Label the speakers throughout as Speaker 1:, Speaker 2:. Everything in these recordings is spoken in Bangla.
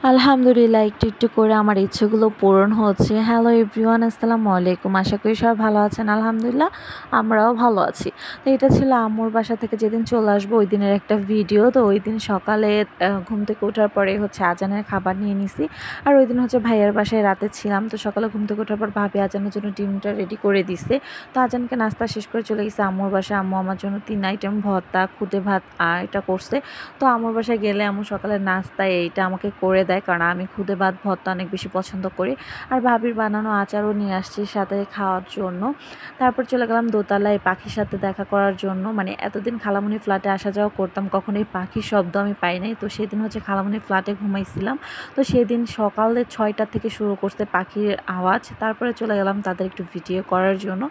Speaker 1: আলহামদুলিল্লাহ একটু একটু করে আমার ইচ্ছেগুলো পূরণ হচ্ছে। হ্যালো এভরিওয়ান, আসসালামু আলাইকুম। আশা করি সবাই ভালো আছেন। আলহামদুলিল্লাহ আমরাও ভালো আছি। তো এটা ছিল আম্মুর বাসা থেকে যেদিন চলে আসবো ওই দিনের একটা ভিডিও। তো ওই দিন সকালে ঘুম থেকে ওঠার পরে আজানের খাবার নিয়ে নিছি। আর ওই দিন ভাইয়ার বাসায় রাতে ছিলাম। তো সকালে ঘুম থেকে ওঠার পর ভাবি আজানের জন্য ডিমটা রেডি করে দিছে। তো আজানকে নাস্তা শেষ করে চলে গেছে আম্মুর বাসায়। আম্মু আমার জন্য 3 আইটেম ভর্তা, খুদে ভাত আর এটা করছে। তো আম্মুর বাসায় গেলে আম্মু সকালের নাস্তায় এইটা আমাকে করে দেয়, কারণ আমি খুদে ভাত ভর্তা অনেক বেশি পছন্দ করি। আর ভাবির বানানো আচারও নিয়ে আসছি সাথে খাওয়ার জন্য। তারপর চলে গেলাম দোতলায় পাখির সাথে দেখা করার জন্য। মানে এতদিন খালামণি ফ্ল্যাটে আসা যাওয়া করতাম, কখনো এই পাখির শব্দ আমি পাই নাই। তো সেদিন খালামণি ফ্ল্যাটে ঘুমাইছিলাম। তো সেদিন সকালে 6টা থেকে শুরু করতে পাখির আওয়াজ। তারপরে চলে গেলাম তাদের একটু ভিডিও করার জন্য।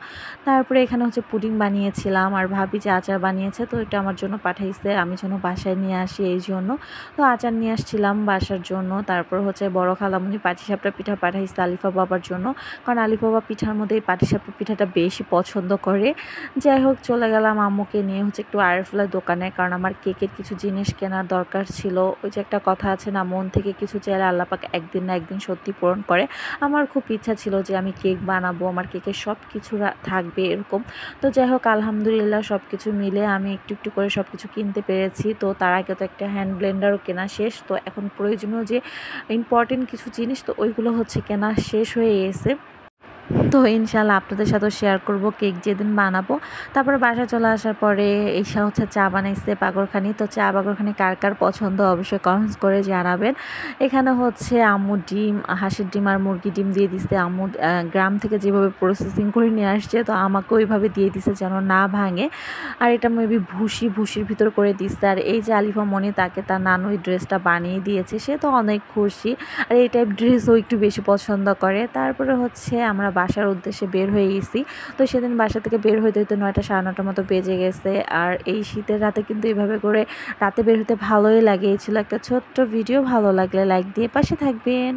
Speaker 1: তারপরে এখানে পুডিং বানিয়েছিলাম আর ভাবি যে আচার বানিয়েছে, তো এটা আমার জন্য পাঠাইছে, আমি যেন বাসায় নিয়ে আসি এই জন্য। তো আচার নিয়ে আসছিলাম বাসার জন্য। তারপর বড় খালামণি পাটিসাপটা পিঠা পাঠাইছে আলিফা বাবার জন্য, কারণ আলিফা বাবা পিঠার মধ্যে এই পাটিসাপটা পিঠাটা বেশি পছন্দ করে। যাই হোক, চলে গেলাম আম্মুকে নিয়ে একটু আরফুলের দোকানে, কারণ আমার কেকের কিছু জিনিস কেনার দরকার ছিল। ওই যে একটা কথা আছে না, মন থেকে কিছু চাইলে আল্লাহ পাক একদিন না একদিন সত্যি পূরণ করে। আমার খুব ইচ্ছা ছিল যে আমি কেক বানাবো, আমার কেকের সব কিছু থাকবে এরকম। তো যাই হোক, আলহামদুলিল্লাহ সব কিছু মিলে আমি একটু একটু করে সব কিছু কিনতে পেরেছি। তো তার আগে তো একটা হ্যান্ড ব্লেন্ডারও কেনা শেষ। তো এখন প্রয়োজনীয় যে ইম্পর্টেন্ট কিছু জিনিস, তো ওইগুলো কেনা শেষ হয়ে গেছে। তো ইনশাল্লাহ আপনাদের সাথেও শেয়ার করব কেক যেদিন বানাবো। তারপরে বাসা চলে আসার পরে ঈশা চা বানাইছে পাগরখানি। তো চা পাগরখানি কার কার পছন্দ অবশ্যই কমেন্টস করে জানাবেন। এখানে আম্মু ডিম, হাঁসের ডিম আর মুরগি ডিম দিয়ে দিচ্ছে। আম্মু গ্রাম থেকে যেভাবে প্রসেসিং করে নিয়ে আসছে, তো আমাকে ওইভাবে দিয়ে দিছে যেন না ভাঙে। আর এটা মেবি ভুসির ভিতর করে দিচ্ছে। আর এই যে আলিফা মনি, তাকে তার নানু এই ড্রেসটা বানিয়ে দিয়েছে, সে তো অনেক খুশি। আর এই টাইপ ড্রেসও একটু বেশি পছন্দ করে। তারপরে আমরা বাসার উদ্দেশ্যে বের হয়ে গেছি। তো সেদিন বাসা থেকে বের হইতে হইতে 9টা 9:30 মতো বেজে গেছে। আর এই শীতের রাতে কিন্তু এইভাবে করে রাতে বের হতে ভালোই লাগে। এই ছিল একটা ছোট্ট ভিডিও। ভালো লাগলে লাইক দিয়ে পাশে থাকবেন।